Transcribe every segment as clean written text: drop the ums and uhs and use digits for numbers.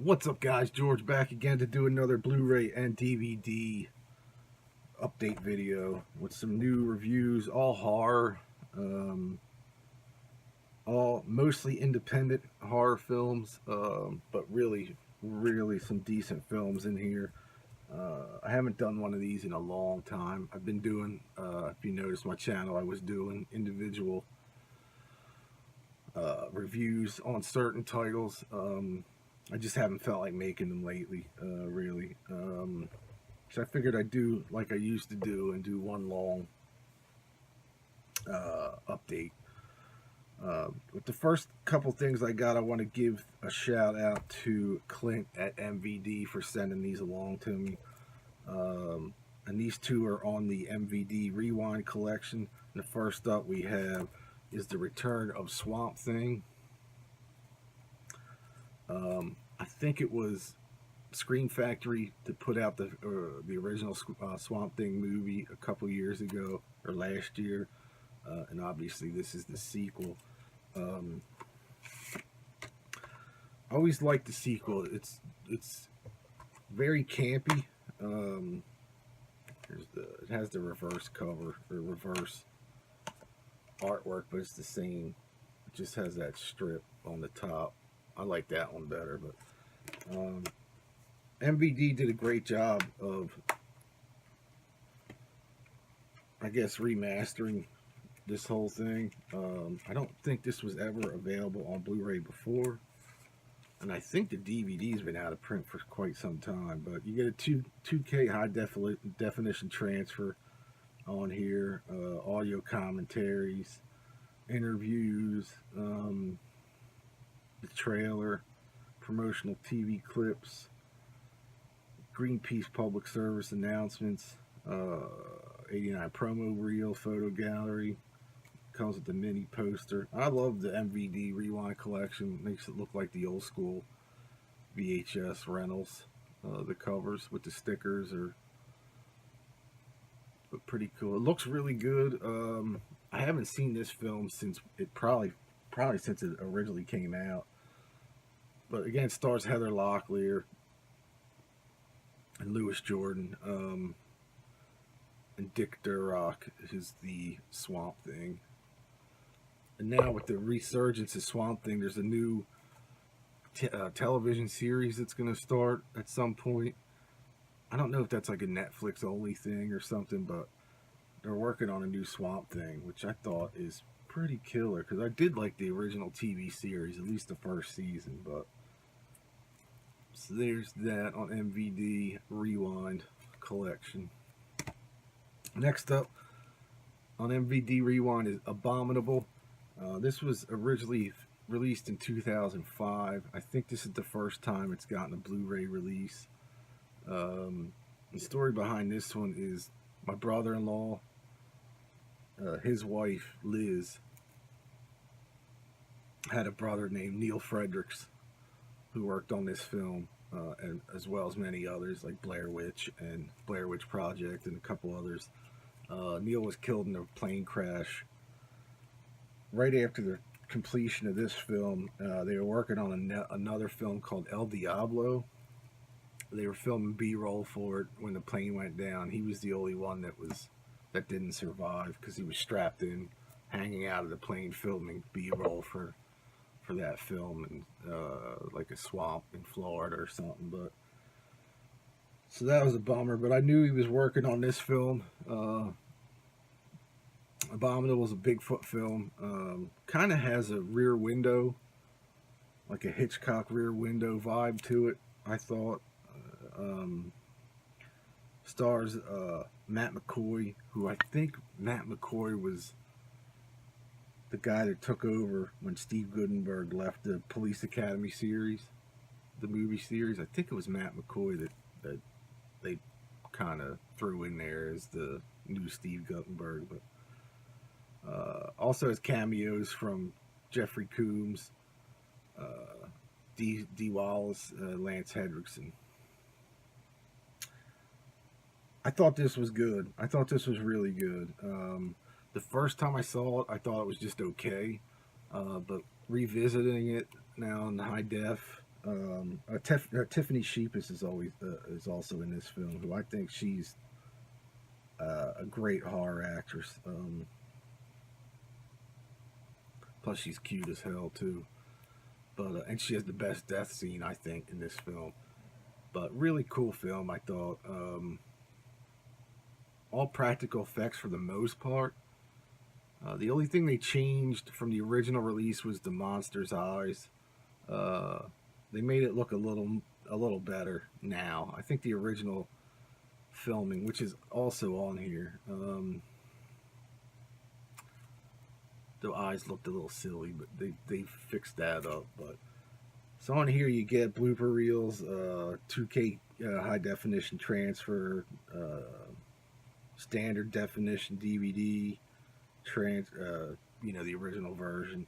What's up, guys? George back again to do another Blu-ray and DVD update video with some new reviews, all horror, all mostly independent horror films, but really some decent films in here. I haven't done one of these in a long time. I've been doing, if you notice my channel, I was doing individual reviews on certain titles. I just haven't felt like making them lately, really. So I figured I'd do like I used to do and do one long update. With the first couple things I want to give a shout out to Clint at MVD for sending these along to me. And these two are on the MVD Rewind collection. And the first up we have is The Return of Swamp Thing. I think it was Scream Factory that put out the original Swamp Thing movie a couple years ago, or last year, and obviously this is the sequel. I always like the sequel. It's very campy. It has the reverse cover or reverse artwork, but it's the same. It just has that strip on the top. I like that one better, but MVD did a great job of, I guess, remastering this whole thing. I don't think this was ever available on Blu-ray before, and I think the DVD's been out of print for quite some time, but you get a 2K high definition transfer on here, audio commentaries, interviews, the trailer, promotional TV clips, Greenpeace public service announcements, 89 promo reel, photo gallery, comes with the mini poster. I love the MVD Rewind collection. Makes it look like the old school VHS rentals. The covers with the stickers are pretty cool. It looks really good. I haven't seen this film since it probably since it originally came out. But again, it stars Heather Locklear and Lewis Jordan, and Dick Durock is the Swamp Thing. And now with the resurgence of Swamp Thing, there's a new television series that's going to start at some point. I don't know if that's like a Netflix only thing or something, but they're working on a new Swamp Thing, which I thought is pretty killer, because I did like the original TV series, at least the first season. But so there's that on MVD Rewind collection. Next up on MVD Rewind is Abominable. This was originally released in 2005. I think this is the first time it's gotten a Blu-ray release. The story behind this one is my brother-in-law, his wife Liz, had a brother named Neil Fredericks who worked on this film, and as well as many others like Blair Witch and Blair Witch Project and a couple others. Neil was killed in a plane crash. Right after the completion of this film, they were working on another film called El Diablo. They were filming B-roll for it when the plane went down. He was the only one that didn't survive, because he was strapped in, hanging out of the plane, filming B-roll for that film, and like a swamp in Florida or something. But so that was a bummer. But I knew he was working on this film. Abominable was a Bigfoot film. Kind of has a Rear Window, like a Hitchcock Rear Window vibe to it, I thought. Stars Matt McCoy, who I think Matt McCoy was the guy that took over when Steve Guttenberg left the Police Academy series, the movie series. I think it was Matt McCoy that they kind of threw in there as the new Steve Guttenberg. But also has cameos from Jeffrey Combs, Dee Wallace, Lance Hendrickson. I thought this was good. I thought this was really good. The first time I saw it, I thought it was just okay. But revisiting it now in the high def, Tiffany Sheepus is also in this film, who I think she's a great horror actress. Plus, she's cute as hell too. But and she has the best death scene I think in this film. But really cool film, I thought. All practical effects for the most part. The only thing they changed from the original release was the monster's eyes. Uh, they made it look a little better now. I think the original filming, which is also on here, the eyes looked a little silly, but they fixed that up. But so on here you get blooper reels, 2K high definition transfer, standard definition DVD, the original version.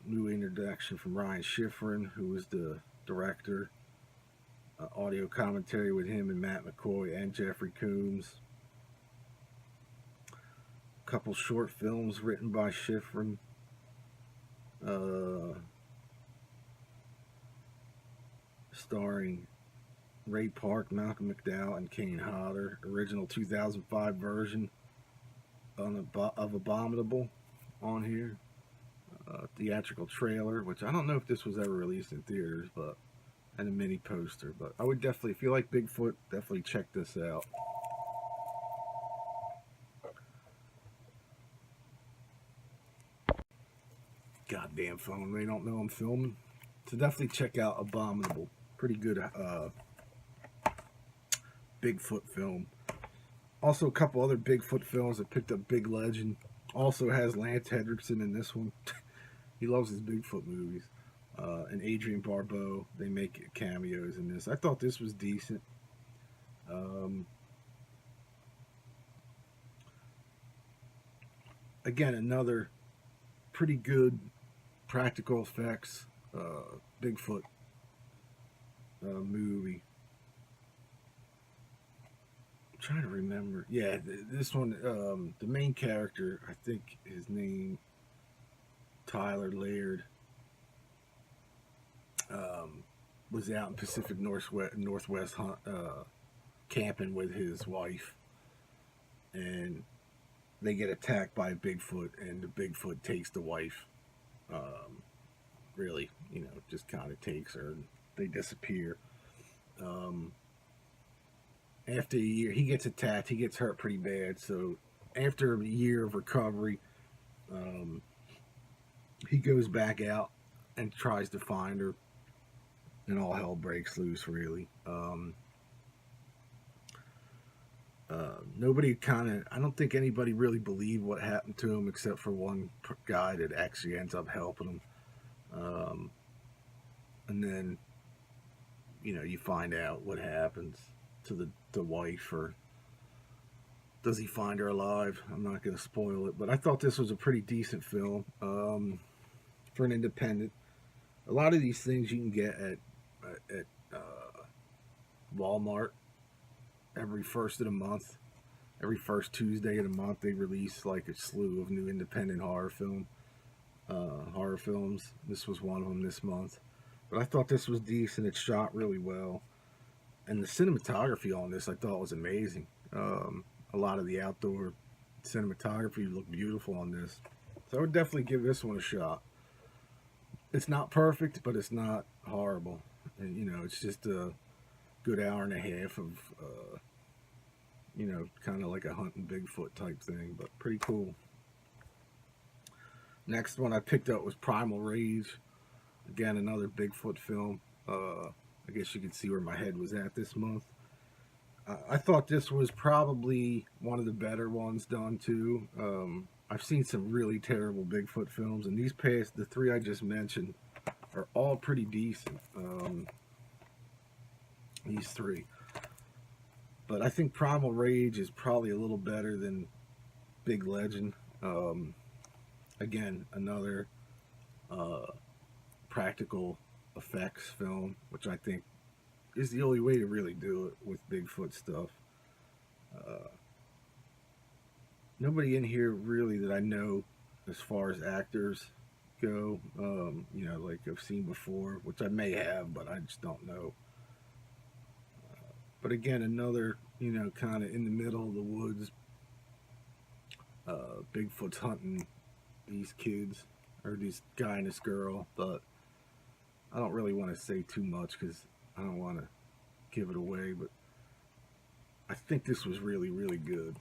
New introduction from Ryan Schifrin, who was the director. Audio commentary with him and Matt McCoy and Jeffrey Combs. A couple short films written by Schifrin. Starring Ray Park, Malcolm McDowell, and Kane Hodder. Original 2005 version of Abominable on here. Theatrical trailer, which I don't know if this was ever released in theaters, but and a mini poster. But I would definitely, if you like Bigfoot, definitely check this out. Goddamn phone, they don't know I'm filming. So definitely check out Abominable. Pretty good Bigfoot film. Also a couple other Bigfoot films. I picked up Big Legend. Also has Lance Henriksen in this one. He loves his Bigfoot movies. And Adrian Barbeau, they make cameos in this. I thought this was decent. Again, another pretty good practical effects Bigfoot movie. I'm trying to remember. Yeah, this one, the main character, I think his name, Tyler Laird, was out in Pacific Northwest camping with his wife, and they get attacked by a Bigfoot, and the Bigfoot takes the wife. Really, just kind of takes her, and they disappear. After a year, he gets attacked. He gets hurt pretty bad. So after a year of recovery, he goes back out and tries to find her, and all hell breaks loose, really. Nobody I don't think anybody really believed what happened to him except for one guy that actually ends up helping him. And then, you find out what happens to the wife, or does he find her alive? I'm not going to spoil it, but I thought this was a pretty decent film for an independent. A lot of these things you can get at Walmart every first of the month. Every first Tuesday of the month, they release like a slew of new independent horror films. This was one of them this month. But I thought this was decent. It's shot really well. And the cinematography on this I thought was amazing. A lot of the outdoor cinematography looked beautiful on this. So I would definitely give this one a shot. It's not perfect, but it's not horrible. And, it's just a good hour and a half of, kind of like a hunting Bigfoot type thing, but pretty cool. Next one I picked up was Primal Rage. Again, another Bigfoot film. I guess you can see where my head was at this month. I thought this was probably one of the better ones done too. I've seen some really terrible Bigfoot films, and the three I just mentioned are all pretty decent. These three. But I think Primal Rage is probably a little better than Big Legend. Again, another practical effects film, which I think is the only way to really do it with Bigfoot stuff. Nobody in here really that I know as far as actors go. You know, like I've seen before, which I may have, but I just don't know. But again, another, you know, kind of in the middle of the woods. Bigfoot's hunting these kids, or this guy and this girl, but I don't really want to say too much because I don't want to give it away. But I think this was really, really good.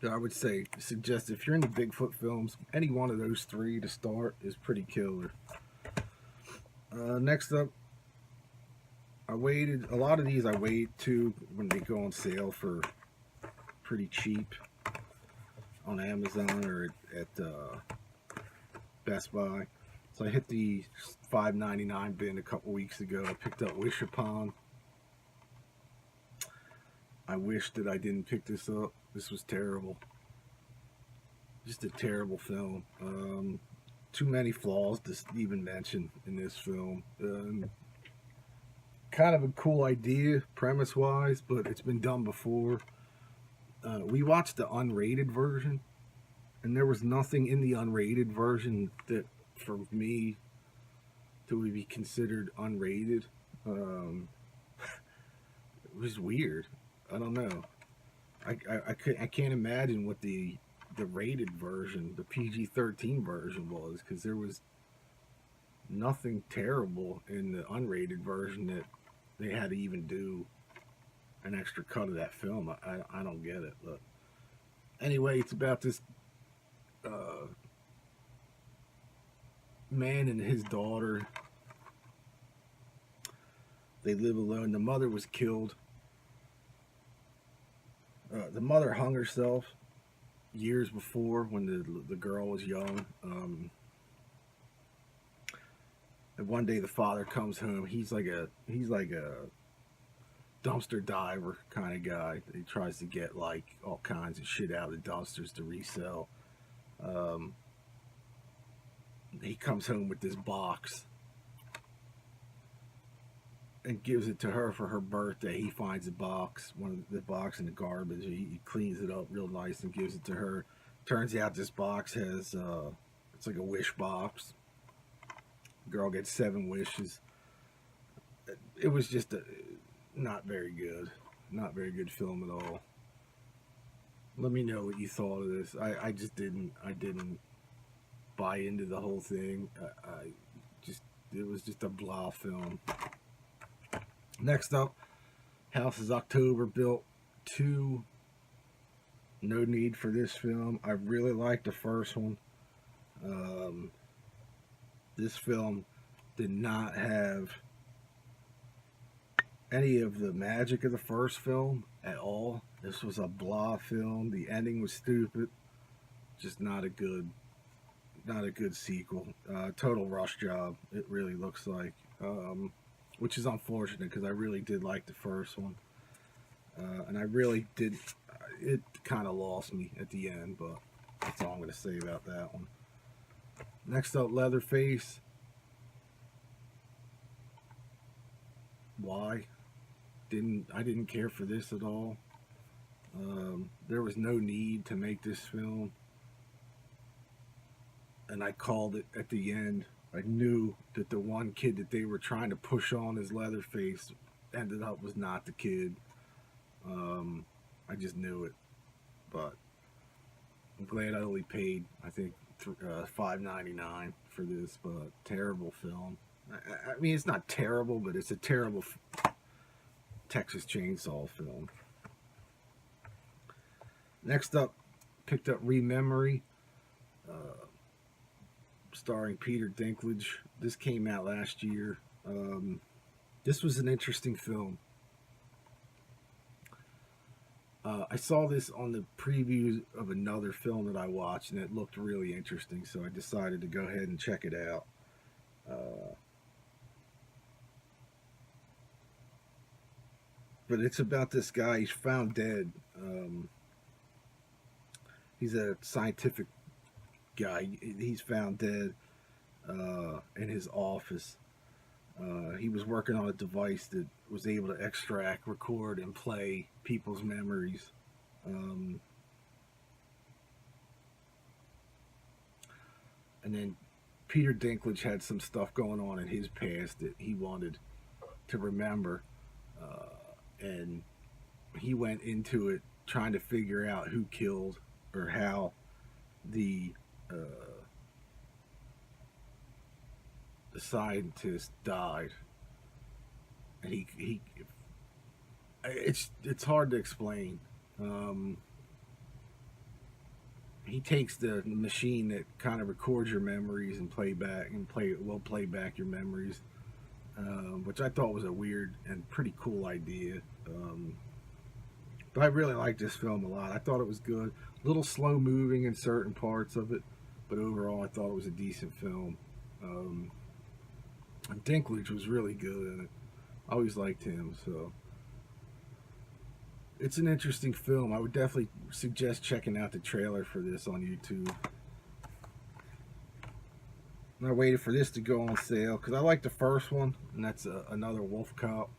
I would suggest if you're into Bigfoot films, any one of those three to start is pretty killer. Next up, I waited. A lot of these I wait to when they go on sale for pretty cheap on Amazon or at Best Buy. So I hit the $5.99 bin a couple weeks ago. I picked up Wish Upon. I wish that I didn't pick this up. This was terrible. Just a terrible film. Too many flaws to even mention in this film. Kind of a cool idea, premise-wise, but it's been done before. We watched the unrated version, and there was nothing in the unrated version that, for me, to be considered unrated. It was weird. I don't know. I can't imagine what the rated version, the PG-13 version was, because there was nothing terrible in the unrated version that they had to even do an extra cut of that film. I don't get it. But anyway, it's about this man and his daughter. They live alone. The mother was killed. The mother hung herself years before when the girl was young. And one day the father comes home. He's like a dumpster diver kind of guy. He tries to get like all kinds of shit out of the dumpsters to resell. He comes home with this box and gives it to her for her birthday. He finds the box in the garbage. He cleans it up real nice and gives it to her. Turns out this box has, it's like a wish box. Girl gets 7 wishes. It was just not very good. Not very good film at all. Let me know what you thought of this. I didn't buy into the whole thing. It was just a blah film. Next up, House is October built 2. No need for this film. I really liked the first one. This film did not have any of the magic of the first film at all. This was a blah film. The ending was stupid. Just not a good sequel. Total rush job, it really looks like. Which is unfortunate because I really did like the first one. And I really did. It kind of lost me at the end, but that's all I'm going to say about that one. Next up, Leatherface. Why? I didn't care for this at all. There was no need to make this film. And I called it at the end. I knew that the one kid that they were trying to push on as Leatherface ended up was not the kid. I just knew it. But I'm glad I only paid, I think, $5.99 for this. But terrible film. I mean, it's not terrible, but it's a terrible Texas Chainsaw film. Next up, picked up Rememory. Starring Peter Dinklage. This came out last year. This was an interesting film. I saw this on the preview of another film that I watched, and it looked really interesting, so I decided to go ahead and check it out. But it's about this guy. He's found dead. He's a scientific guy. He's found dead in his office. He was working on a device that was able to extract, record, and play people's memories. And then Peter Dinklage had some stuff going on in his past that he wanted to remember, and he went into it trying to figure out who killed or how uh, the scientist died. And he it's hard to explain. He takes the machine that kind of records your memories and play back your memories, which I thought was a weird and pretty cool idea. But I really liked this film a lot. I thought it was good. A little slow moving in certain parts of it, but overall I thought it was a decent film. And Dinklage was really good in it. I always liked him, so it's an interesting film. I would definitely suggest checking out the trailer for this on YouTube. And I waited for this to go on sale because I like the first one, and that's another Wolf Cop.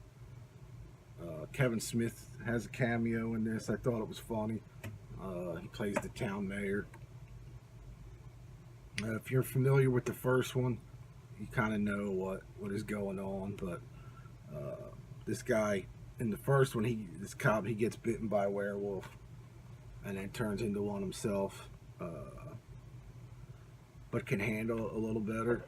Kevin Smith has a cameo in this. I thought it was funny. He plays the town mayor. If you're familiar with the first one, you kind of know what is going on. But this guy in the first one, this cop, he gets bitten by a werewolf and then turns into one himself, but can handle it a little better.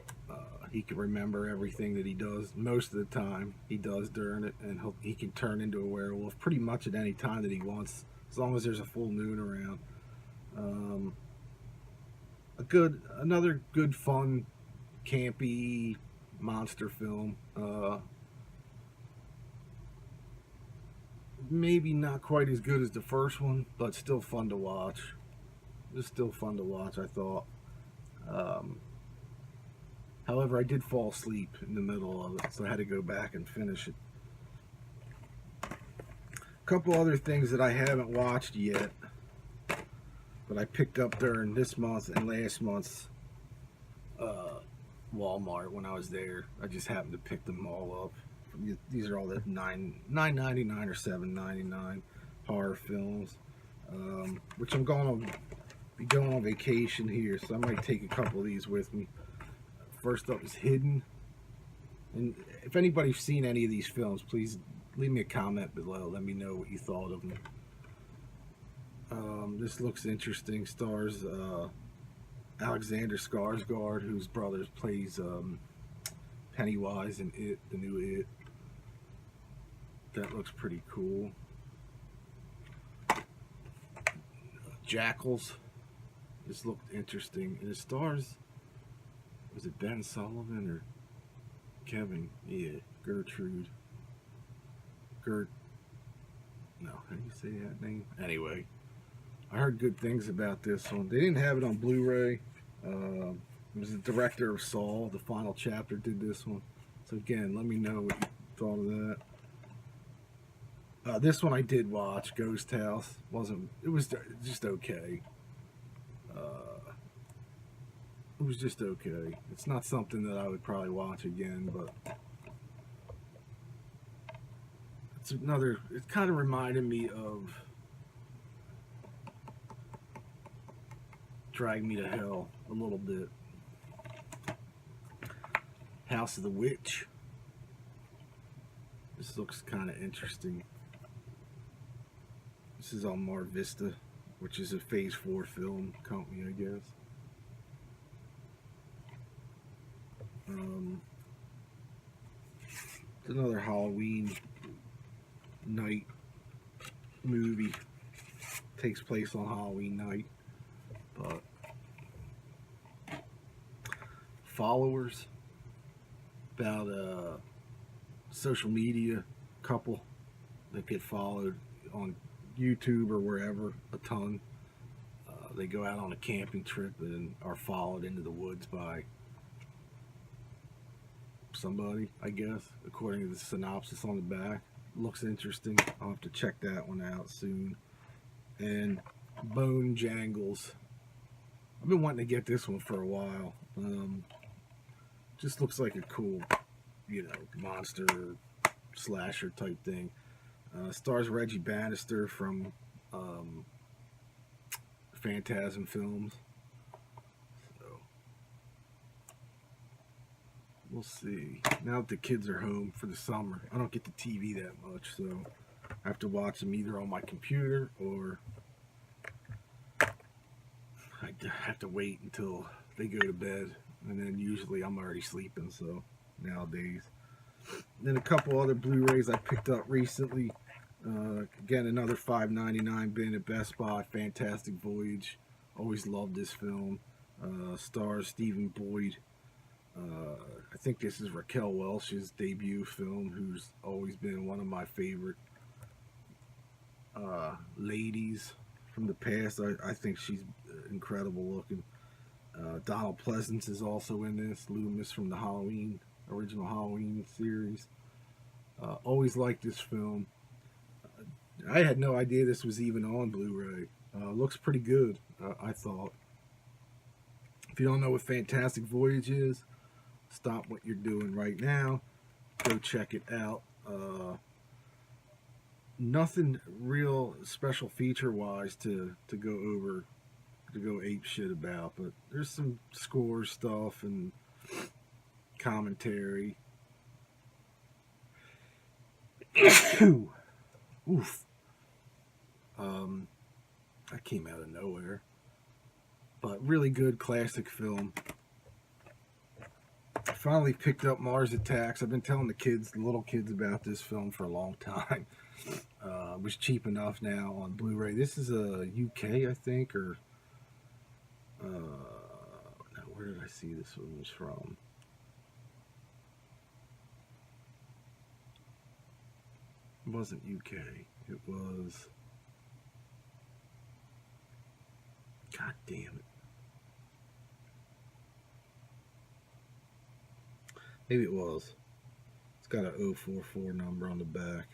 He can remember everything that he does most of the time. He does during it, and he can turn into a werewolf pretty much at any time that he wants, as long as there's a full moon around. Another good, fun, campy monster film. Maybe not quite as good as the first one, but still fun to watch. It's still fun to watch, I thought. However, I did fall asleep in the middle of it, so I had to go back and finish it. A couple other things that I haven't watched yet, but I picked up during this month and last month's Walmart when I was there. I just happened to pick them all up. These are all the $9.99 or $7.99 horror films, which I'm going to be going on vacation here, so I might take a couple of these with me. First up is Hidden, and if anybody's seen any of these films, please leave me a comment below. Let me know what you thought of them. This looks interesting. Stars Alexander Skarsgård, whose brother plays Pennywise in It, the new It. That looks pretty cool. Jackals. This looked interesting. And it stars, was it Ben Sullivan or Kevin? Yeah, Gertrude. No, how do you say that name? Anyway, I heard good things about this one. They didn't have it on Blu-ray. It was the director of Saw, the final chapter, did this one. So again, let me know what you thought of that. This one I did watch, Ghost House. It was just okay. It was just okay. It's not something that I would probably watch again, but it kind of reminded me of Drag Me to Hell a little bit. House of the Witch. This looks kind of interesting. This is on Mar Vista, which is a Phase 4 film company, I guess. It's another Halloween night movie. Takes place on Halloween night. But Followers, about a social media couple that get followed on YouTube or wherever a ton. They go out on a camping trip and are followed into the woods by somebody, I guess, according to the synopsis on the back. Looks interesting. I'll have to check that one out soon. And Bone Jangles. I've been wanting to get this one for a while. Just looks like a cool, monster slasher type thing. Stars Reggie Bannister from Phantasm Films. So we'll see. Now that the kids are home for the summer, I don't get the TV that much, so I have to watch them either on my computer or I have to wait until they go to bed, and then usually I'm already sleeping, so nowadays. Then a couple other Blu-rays I picked up recently. Again, another $5.99 bin at Best Buy. Fantastic Voyage. Always loved this film. Stars Stephen Boyd. I think this is Raquel Welch's debut film, who's always been one of my favorite ladies from the past. I think she's incredible looking. Donald Pleasance is also in this. Loomis from the original Halloween series. Always liked this film. I had no idea this was even on Blu-ray. Looks pretty good, I thought. If you don't know what Fantastic Voyage is, stop what you're doing right now. Go check it out. Nothing real special feature-wise to go ape shit about, but there's some score stuff and commentary. Oof. That came out of nowhere. But really good classic film. I finally picked up Mars Attacks. I've been telling the little kids about this film for a long time. It was cheap enough now on Blu-ray. This is a UK, I think, or now where did I see this one was from? It wasn't UK. It was, God damn it. Maybe it was. It's got a 044 number on the back.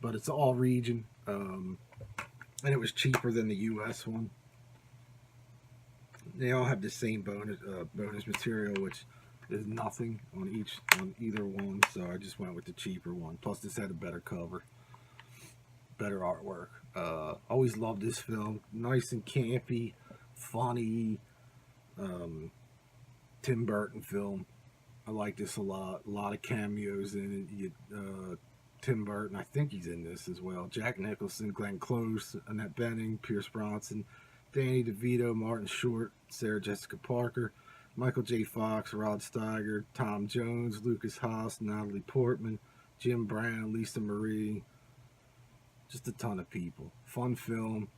But it's all region. And it was cheaper than the US one. They all have the same bonus material, which is nothing on either one. So I just went with the cheaper one. Plus this had a better cover. Better artwork. Always loved this film. Nice and campy. Funny. Tim Burton film. I like this a lot. A lot of cameos in it. Tim Burton, I think he's in this as well. Jack Nicholson, Glenn Close, Annette Bening, Pierce Bronson, Danny DeVito, Martin Short, Sarah Jessica Parker, Michael J. Fox, Rod Steiger, Tom Jones, Lucas Haas, Natalie Portman, Jim Brown, Lisa Marie. Just a ton of people. Fun film.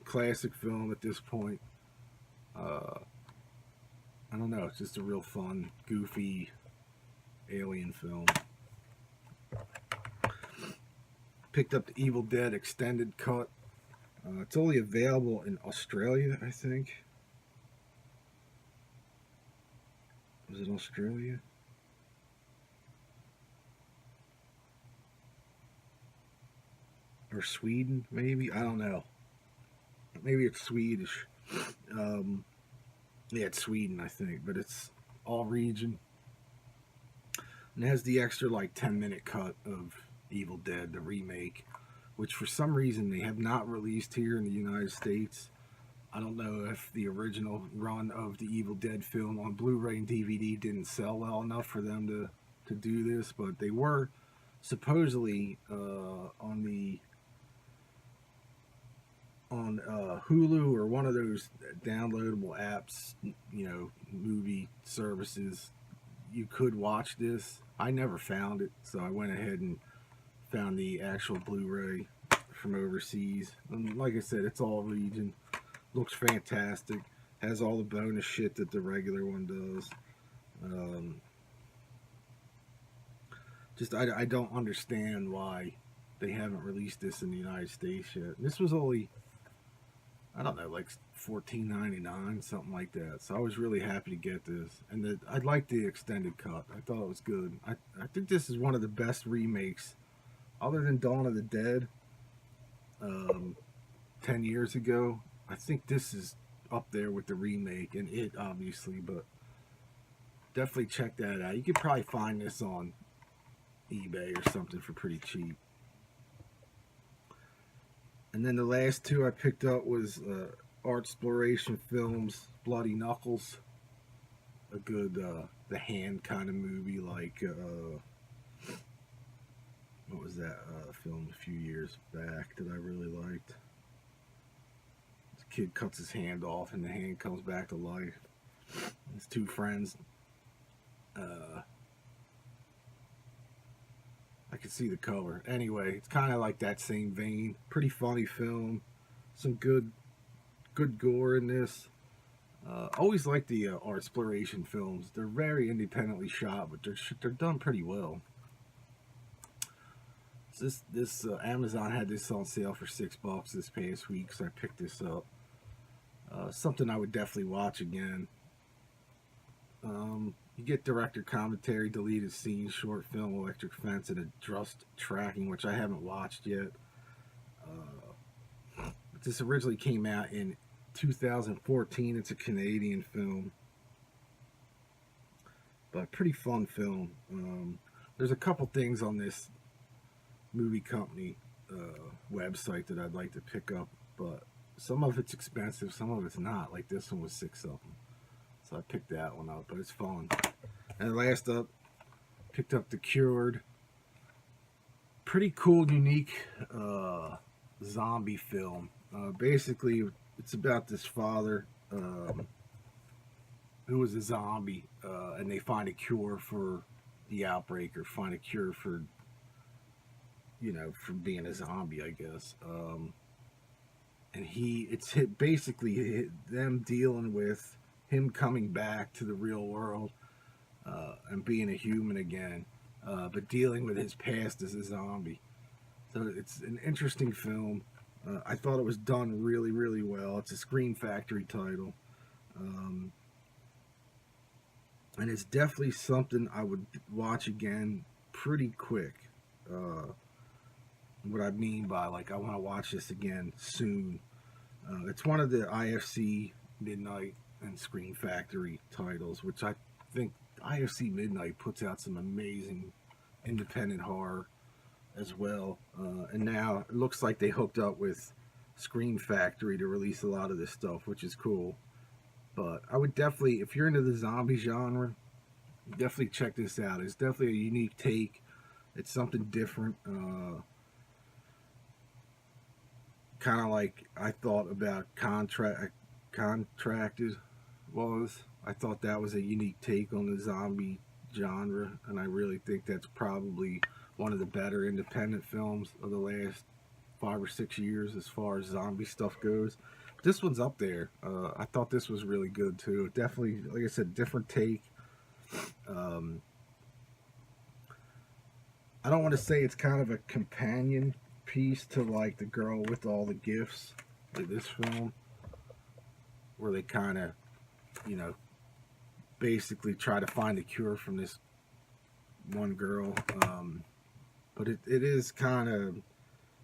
Classic film at this point. I don't know, it's just a real fun, goofy alien film. Picked up the Evil Dead extended cut. It's only available in Australia, I think. Was it Australia? Or Sweden, maybe? I don't know. Maybe it's Swedish. Yeah, it's Sweden, I think, but it's all region. And it has the extra, like, 10-minute cut of Evil Dead, the remake, which for some reason they have not released here in the United States. I don't know if the original run of the Evil Dead film on Blu-ray and DVD didn't sell well enough for them to do this, but they were supposedly on Hulu or one of those downloadable apps, movie services. You could watch this. I never found it, so I went ahead and found the actual Blu-ray from overseas. And like I said, it's all region. Looks fantastic. Has all the bonus shit that the regular one does. I don't understand why they haven't released this in the United States yet. This was only, I don't know, like $14.99, something like that. So I was really happy to get this. And I liked the extended cut. I thought it was good. I think this is one of the best remakes, other than Dawn of the Dead, 10 years ago. I think this is up there with the remake and it, obviously, but definitely check that out. You could probably find this on eBay or something for pretty cheap. And then the last two I picked up was Art Exploration Films, Bloody Knuckles. A good the hand kind of movie, like what was that film a few years back that I really liked? This kid cuts his hand off and the hand comes back to life. His two friends. I could see the cover. Anyway, it's kind of like that same vein. Pretty funny film. Some good gore in this. Always like the art exploration films. They're very independently shot, but they're done pretty well. This Amazon had this on sale for $6 this past week, so I picked this up. Something I would definitely watch again. You get director commentary, deleted scenes, short film, electric fence, and adjust tracking, which I haven't watched yet. This originally came out in 2014. It's a Canadian film, but pretty fun film. There's a couple things on this movie company website that I'd like to pick up, but some of it's expensive, some of it's not. Like this one was $6 something, so I picked that one up, but it's fun. And last up, picked up The Cured. Pretty cool, unique zombie film. Basically, it's about this father who was a zombie, and they find a cure for the outbreak, or find a cure for, for being a zombie, I guess. And it's basically them dealing with him coming back to the real world and being a human again, but dealing with his past as a zombie. So it's an interesting film. I thought it was done really, really well. It's a Screen Factory title. And it's definitely something I would watch again pretty quick. What I mean by, like, I want to watch this again soon. It's one of the IFC Midnight and Screen Factory titles, which I think IFC Midnight puts out some amazing independent horror as well. And now it looks like they hooked up with Screen Factory to release a lot of this stuff, which is cool. But I would definitely, if you're into the zombie genre, definitely check this out. It's definitely a unique take. It's something different. Kind of like I thought about Contracted was. I thought that was a unique take on the zombie genre, and I really think that's probably one of the better independent films of the last 5 or 6 years as far as zombie stuff goes. But this one's up there. I thought this was really good too. Definitely, like I said, different take. I don't want to say it's kind of a companion piece to like The Girl with All the Gifts, like this film, where they kind of, basically try to find a cure from this one girl. But it is kind of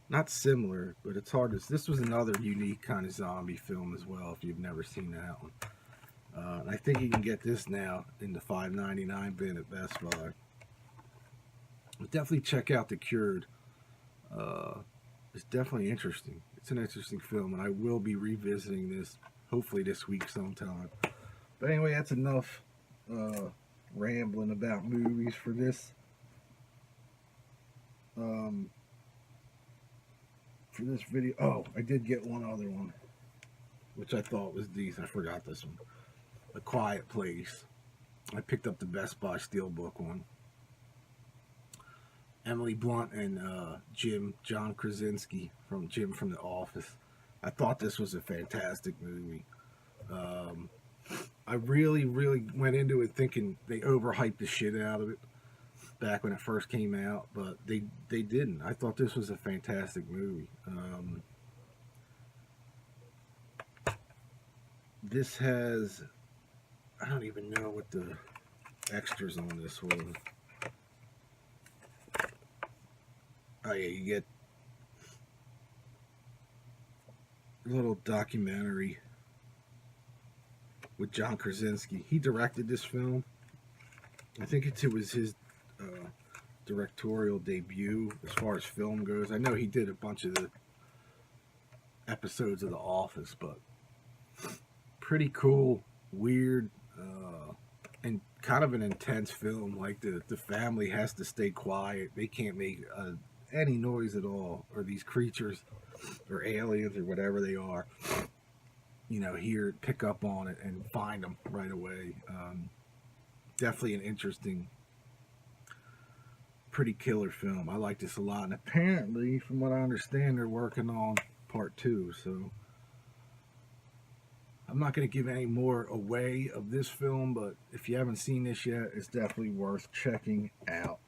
not similar, but it's hard to. This was another unique kind of zombie film as well, if you've never seen that one. And I think you can get this now in the $5.99 bin at Best Buy. But definitely check out The Cured. It's definitely interesting. It's an interesting film, and I will be revisiting this hopefully this week sometime. But anyway, that's enough rambling about movies for this. For this video. Oh, I did get one other one, which I thought was decent. I forgot this one. A Quiet Place. I picked up the Best Buy Steelbook one. Emily Blunt and John Krasinski from Jim from The Office. I thought this was a fantastic movie. I really, really went into it thinking they overhyped the shit out of it back when it first came out, but they didn't. I thought this was a fantastic movie. This has, I don't even know what the extras on this was. Oh yeah, you get a little documentary with John Krasinski. He directed this film. I think it was his directorial debut as far as film goes. I know he did a bunch of the episodes of The Office, but pretty cool, weird, and kind of an intense film. Like the family has to stay quiet. They can't make any noise at all, or these creatures or aliens or whatever they are, hear, pick up on it and find them right away. Definitely an interesting, pretty killer film. I like this a lot, and apparently, from what I understand, they're working on part 2. So I'm not going to give any more away of this film, but if you haven't seen this yet, it's definitely worth checking out.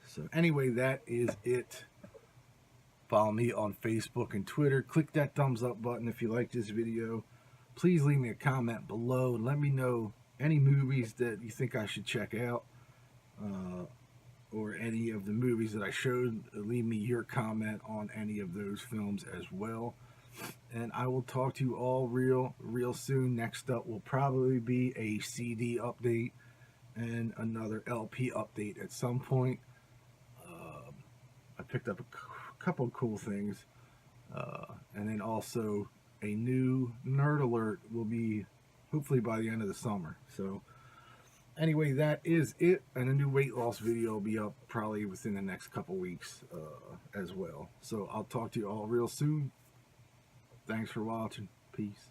So anyway, that is it. Follow me on Facebook and Twitter. Click that thumbs up button if you like this video. Please leave me a comment below and let me know any movies that you think I should check out, or any of the movies that I showed. Leave me your comment on any of those films as well. And I will talk to you all real soon. Next up will probably be a CD update and another LP update at some point. I picked up a couple of cool things. And then also a new Nerd Alert will be hopefully by the end of the summer. So anyway, that is it. And a new weight loss video will be up probably within the next couple weeks as well. So I'll talk to you all real soon. Thanks for watching. Peace.